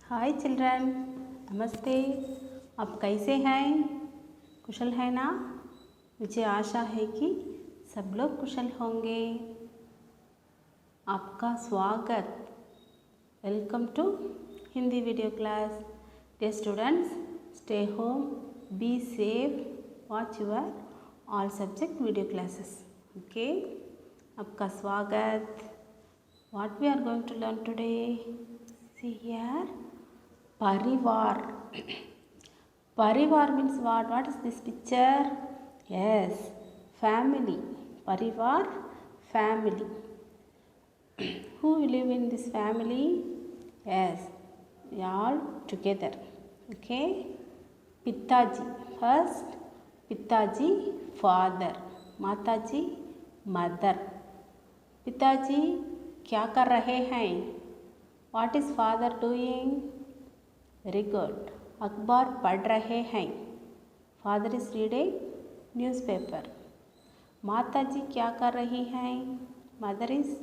हाय children, नमस्ते। आप कैसे हैं? कुशल है ना? मुझे आशा है कि सब लोग कुशल होंगे। आपका स्वागत। Welcome to Hindi video class. Dear students, stay home, be safe, watch your all subject video classes. Okay, आपका स्वागत। What we are going to learn today? See here. Parivar. Parivar means what? What is this picture? Yes, family. Parivar, family. Who live in this family? Yes, we all together. Okay. Pitaji. First, Pitaji, father. Mataji, mother. पिताजी क्या कर रहे हैं? What is father doing? Very good. अखबार पढ़ रहे हैं. Father is reading newspaper. माताजी क्या कर रही हैं? Mother is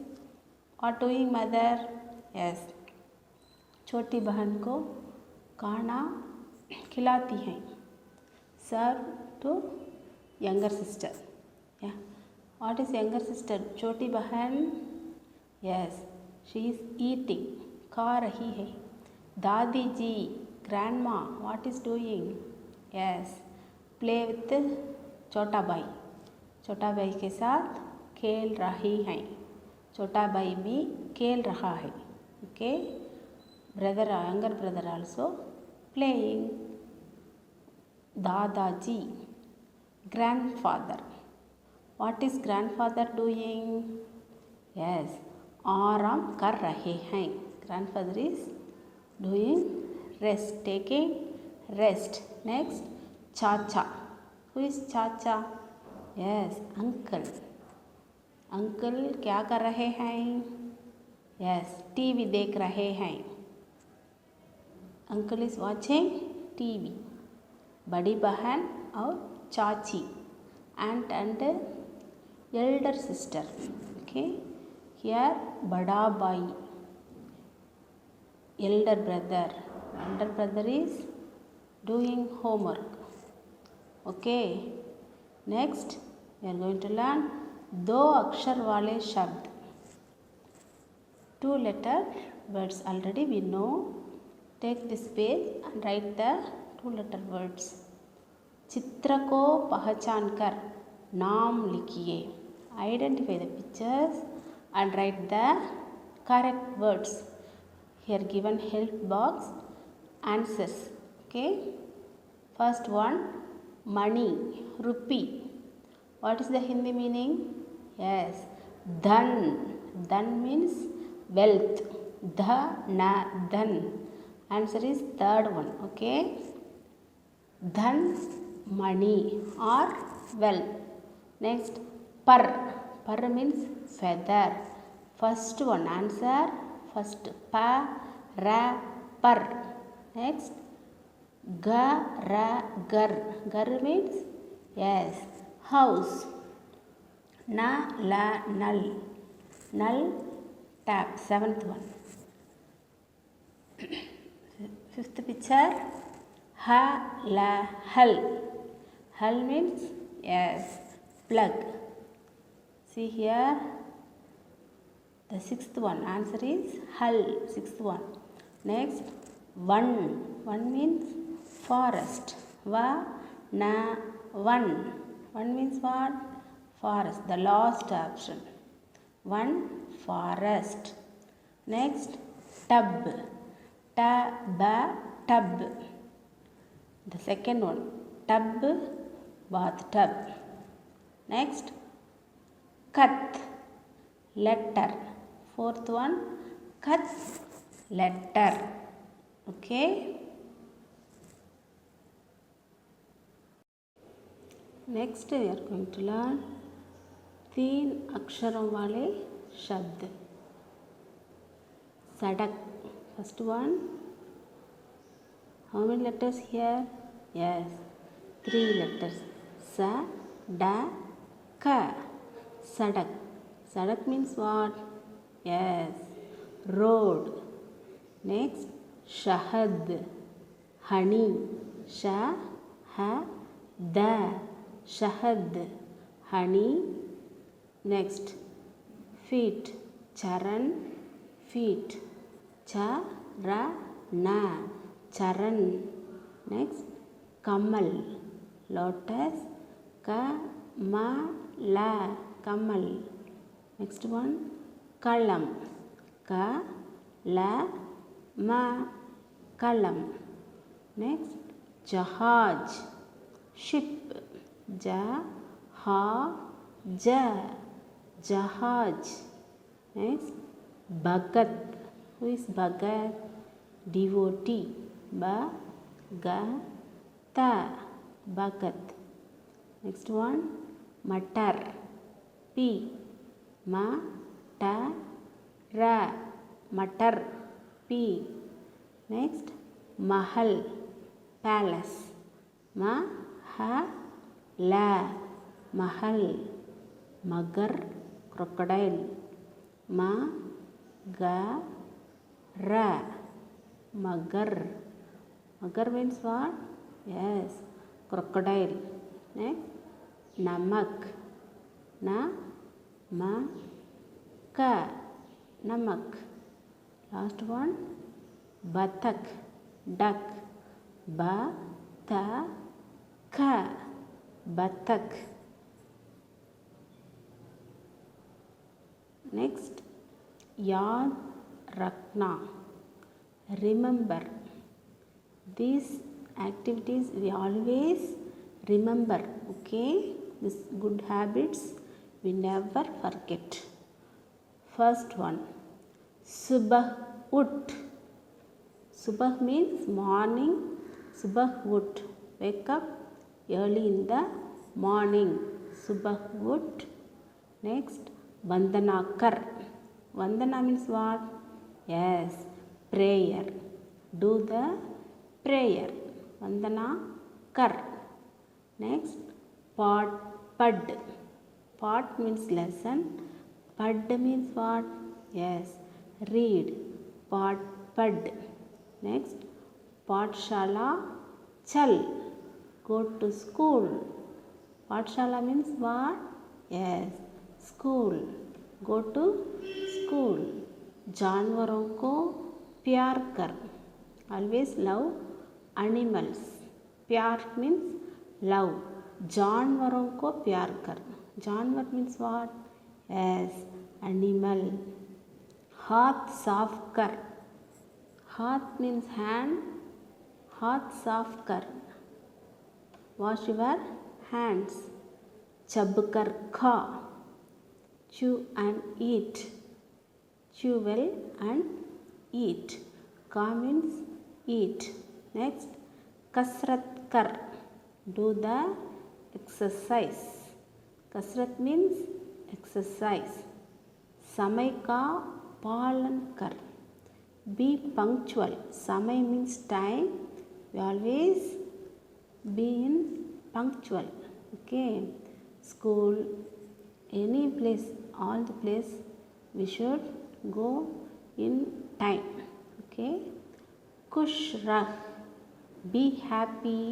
what doing mother? Yes. छोटी बहन को खाना खिलाती हैं. Serve to younger sister. Yeah. What is younger sister? छोटी बहन. Yes, she is eating. खा रही है. दादी जी, grandma, what is doing? Yes, play with छोटा भाई. छोटा भाई के साथ खेल रही हैं. छोटा भाई भी खेल रहा है. Okay, brother, younger brother also playing. दादाजी, grandfather. What is grandfather doing? Yes, आराम कर रहे हैं. Grandfather is doing rest, taking rest. Next, चाचा. Who is चाचा? Yes, uncle. Uncle क्या कर रहे हैं? Yes, TV देख रहे हैं. Uncle is watching TV. बड़ी बहन और चाची, aunt and elder sister. Okay, here bada bhai, elder brother is doing homework. Okay, next we are going to learn दो अक्षर वाले शब्द. 2 letter words already we know. Take this page and write the 2 letter words. चित्र को पहचान कर नाम लिखिए. Identify the pictures and write the correct words. Here given help box answers. Okay. First one, money, rupee. What is the Hindi meaning? Yes, dhan. Dhan means wealth. Dhan. Answer is third one. Okay. Dhan, money or wealth. Next, par. Par means feather. First one answer. First pa, ra, par. Next, ga, ra, gar. Gar means yes, house. Na, la, null. Null, tap. Seventh one. Fifth picture. Ha, la, hull. Hull means yes, plug. See here, the sixth one answer is hull. Sixth one. Next, one. One means forest. Va, na, one. One means what? Forest. The last option. One, forest. Next, tub. Ta, ba, tub. The second one, tub, bathtub. Next, kat, letter. Fourth one, kat, letter. Okay. Next we are going to learn 3 अक्षरों वाले शब्द. सड़क. First one. How many letters here? Yes, 3 letters. Sa, da, ka. Sadak. Sadak means what? Yes, road. Next, शहद, honey, शहद, शहद, honey. Next, feet, चरण, feet, चरण, चरण. Next, कमल, lotus, कमल, कमल. Next one, कलम, कलम, कलम. Next, जहाज, ship, जहाज, जहाज. Next, Bhagat, who is Bhagat? devotee, Bhagat, Bhagat. Next one, मटर, pea, मटर, मटर, pea. Next, महल, palace, महल, महल. मगर, crocodile, मगर, मगर. मगर means what? Yes, crocodile. Next, नमक, नमक, नमक. Last one, बतख, duck, बतख, बतख. Next, याद रखना, remember. These activities we always remember, okay? These good habits we never forget. First one, subah ut. Subah means morning. Subah ut, wake up early in the morning. Subah ut. Next, vandana kar. Vandana means what? Yes, prayer. Do the prayer. Vandana kar. Next, pad. Pad means lesson. Pad means what? Yes, read. Pad. Next, pathshala chal. Go to school. Pathshala means what? Yes, school. Go to school. जानवरों को प्यार कर. Always love animals. प्यार means love. जानवरों को प्यार कर. जानवर means what? Yes, animal. हाथ साफ कर. हाथ means hand. हाथ साफ कर. Wash your hands. चब कर खा. Chew and eat. Chew well and eat. Ka means eat. Next, kasrat kar. Do the exercise. Kasrat means exercise. Samay ka palan kar. Be punctual. Samay means time. We always be in punctual. Okay. School, any place, all the place we should go in time. Okay. खुश रह. Be happy.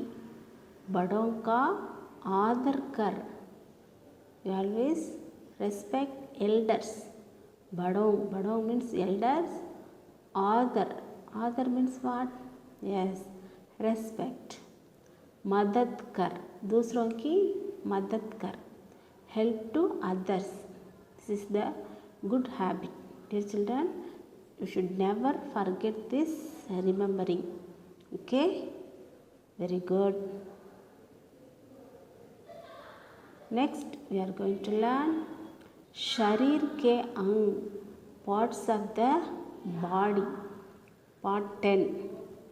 बड़ों का आदर कर. You always respect elders. बड़ों means elders. आदर means what? Yes, respect. मदद कर. दूसरों की मदद कर. Help to others. This is the good habit. Dear children, you should never forget this remembering. Okay? Very good. Next, we are going to learn Sharir ke ang, parts of the body. Part 10.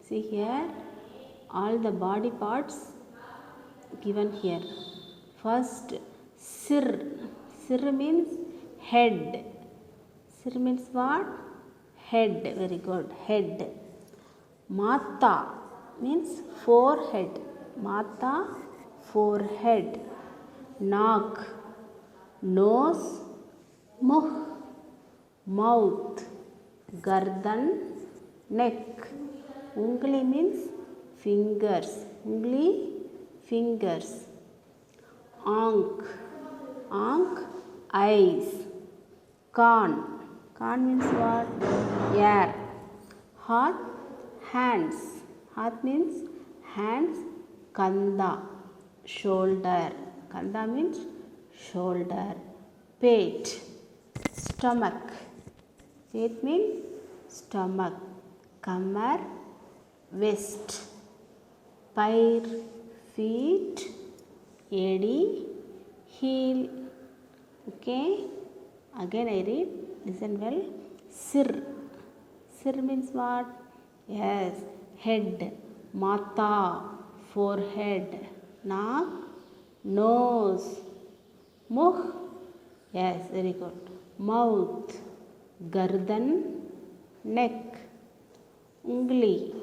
See here, all the body parts given here. First, sir. Sir means head. Sir means what? Head. Very good. Head. Mata means forehead. Mata, forehead. Naak, nose. Muh, mouth. Gardan, neck. Ungli means fingers. Ungli, fingers. Ank, ank, eyes. Kan, kan means what? Air. Hath, hands. Hath means hands. Kanda, shoulder. Kanda means shoulder. Pate, stomach. Pate means stomach. Kamar, waist. Pair, feet. Edi, heel. Okay, again I read, listen well. Sir, sir means what? Yes, head. Mata, forehead. Naak, nose. Mukh, yes, very good. Mouth, gardan, neck. Ungli,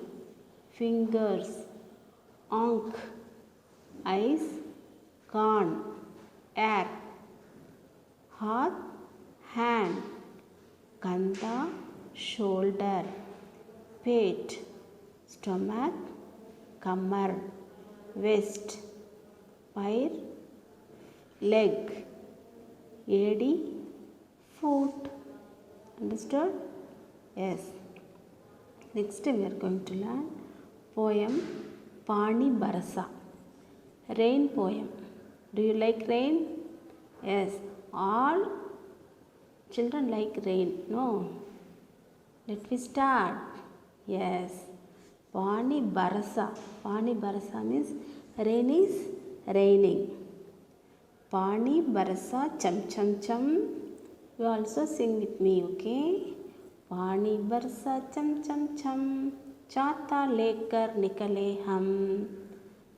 fingers. Ank, eyes. Kan, air. Hath, hand. Kanda, shoulder. Pate, stomach. Kamar, waist. Pair, leg. Edi, foot. Understood? Yes. Next we are going to learn poem Pani Barasa. Rain poem. Do you like rain? Yes. All children like rain. No. Let me start. Yes. Pani Barasa. Pani Barasa means rain is raining. Pani Barasa cham cham cham. You also sing with me, okay? Pani Barasa cham cham cham. Chata lekar nikale hum.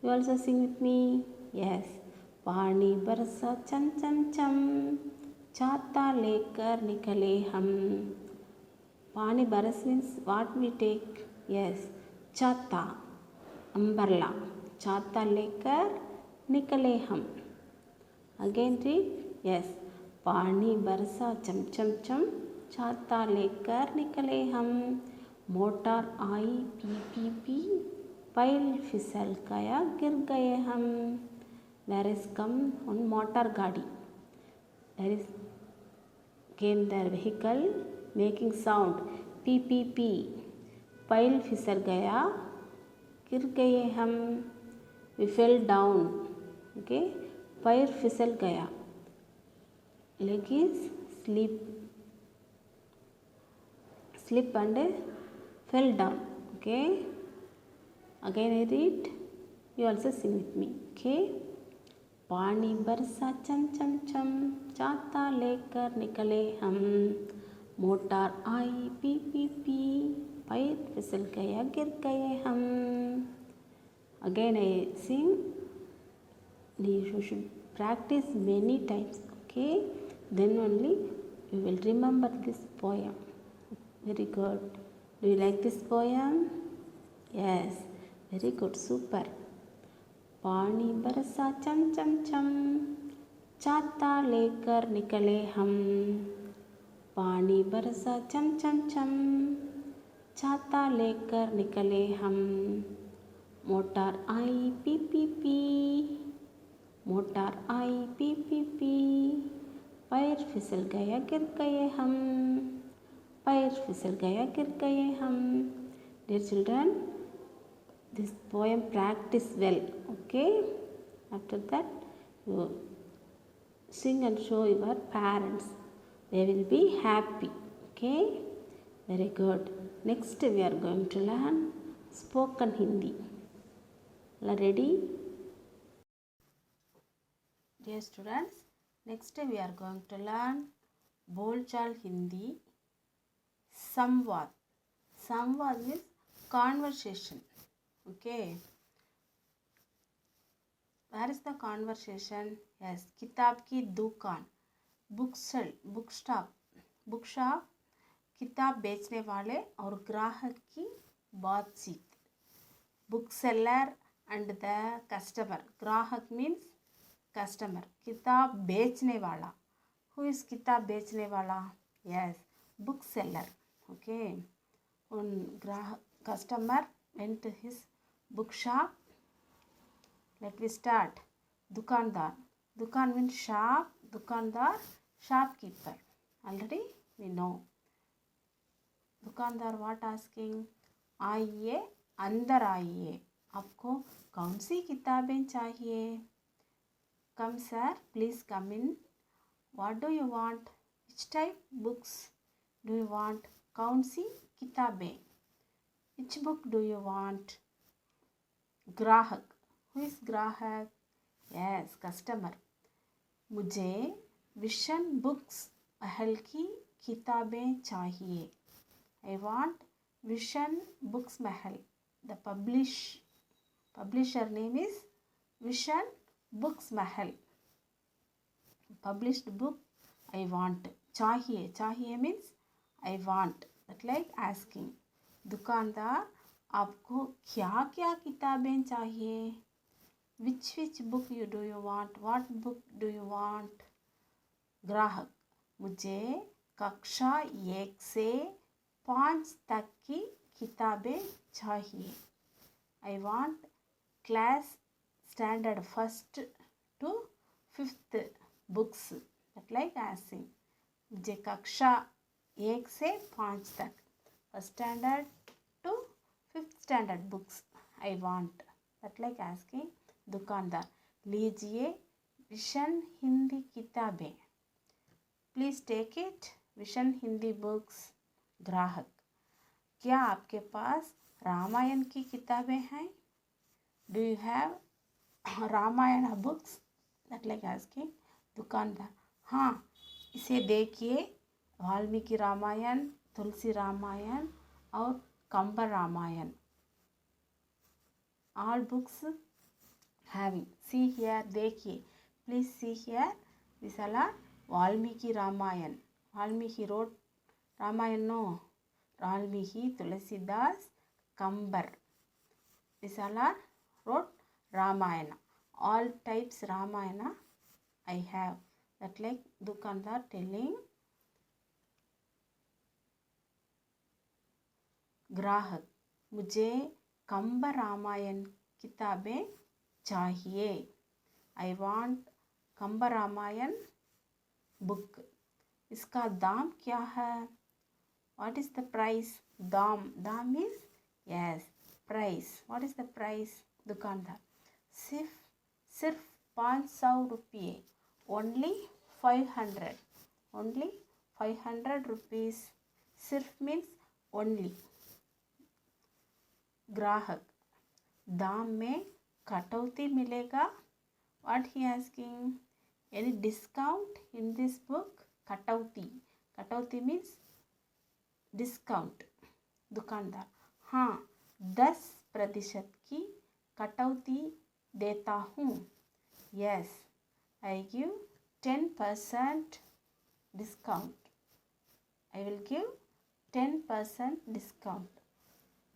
You also sing with me? Yes. Pani Barasa cham cham cham. Chata lekar nikale hum. Pani Baras means what we take? Yes. Chata, umbrella. Chata lekar nikale hum. Again read. Yes. Pani Barasa cham cham cham. Chata lekar nikale hum. Motor आई पी पी पी. पैल फिसल गया गिर गए हम. There is come on motor गाड़ी. There is came their vehicle making sound. पी पी पी. पैल फिसल गया गिर गए हम. We fell down. Okay. पैर फिसल गया. Leg is slip and fell down. Okay. Again I read. You also sing with me. Okay. पानी बरसा चम चम चम. चाता लेकर निकले हम. मोटर आई पी पी पी. पैर फिसल गया गिर गए हम. Again I sing. You should practice many times. Okay. Then only you will remember this poem. Very good. Do you like this poem? Yes. Very good. Super. पानी बरसा चम चम चम. चाता लेकर निकले हम. पानी बरसा चम चम चम. छाता लेकर निकले हम. मोटर आई पी पी पी. मोटर आई पी पी पी. पैर फिसल गया गिर गए हम. पैर फिसल गया गिर गए हम. Dear children, this poem practice well. Okay. After that you sing and show your parents. They will be happy. Okay. Very good. Next we are going to learn spoken Hindi. Ready? Dear students, next we are going to learn Bolchal Hindi. Samvad. Samvad means conversation. Okay. Where is the conversation? Yes. Kitab ki dukaan. Bookshop. किताब बेचने वाले और ग्राहक की बातचीत. Book seller and the customer. ग्राहक means customer. किताब बेचने वाला. हु इज किताब बेचने वाला? Yes, book seller. ओके. ग्राहक customer went to his bookshop. Let me start. Dukandar. Dukan means shop. Dukandar, shopkeeper. Already we know. दुकानदार व्हाट आस्किंग, आइए अंदर आइए, आपको कौन सी किताबें चाहिए? Come sir, please come in. What do you want? Which type books do you want? कौन सी किताबें? Which book do you want? ग्राहक. हु इज़ ग्राहक? Yes, customer. मुझे विशन बुक्स महल की किताबें चाहिए. I want Vishan Books Mahal. The publisher name is Vishan Books Mahal. Published book I want. Chahiye means I want. That like asking. दुकानदार, आपको क्या क्या किताबें चाहिए? Which book do you want? What book do you want? ग्राहक, मुझे कक्षा 1 से 5 तक की किताबें चाहिए. I want class standard 1st to 5th books. That like asking. मुझे कक्षा 1 से 5 तक, 1st standard to 5th standard books I want. That like asking. दुकानदार, लीजिए विशन हिंदी किताबें. Please take it. विशन हिंदी बुक्स. ग्राहक, क्या आपके पास रामायण की किताबें हैं? Do you have Ramayana books? That like asking. दुकानदार, हाँ, इसे देखिए. वाल्मीकि रामायण, तुलसी रामायण और Kambar Ramayana. All books having. See here, देखिए. Please see here. This are Valmiki Ramayana. Valmiki road Ramayana, no. Valmiki, Tulasidas, Kambar. These all are wrote Ramayana. All types Ramayana I have. That like Dukandar telling. ग्राहक, मुझे कंबर रामायण किताबें चाहिए. I want कंबर Ramayan book. इसका दाम क्या है? What is the price? दाम. दाम means yes, price. What is the price? दुकानदार, सिर्फ 500 रुपये. Only 500. Only 500 rupees. सिर्फ means only. ग्राहक, दाम में कटौती मिलेगा? What he asking? Any discount in this book? कटौती. कटौती means डिस्काउंट. दुकानदार, हाँ, 10% की कटौती देता हूँ. Yes, I give 10% discount. I will give 10% discount.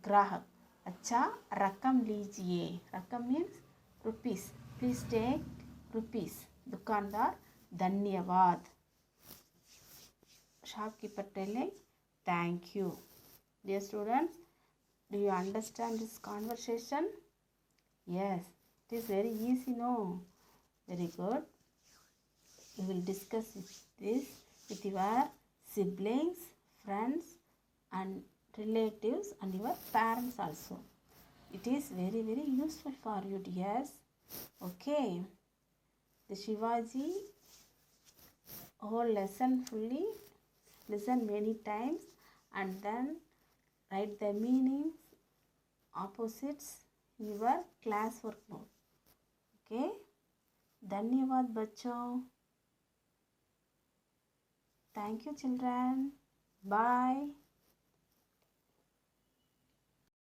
ग्राहक, अच्छा, रकम लीजिए. रकम means rupees. Please take rupees. दुकानदार, धन्यवाद. Shopkeeper telling, thank you. Dear students, do you understand this conversation? Yes, it is very easy, no? Very good. You will discuss this with your siblings, friends and relatives and your parents also. It is very, very useful for you, dears. Okay. The Shivaji whole lesson fully listen many times and then write the meanings, opposites in your class work note. Okay. धन्यवाद बच्चों. Thank you children. Bye.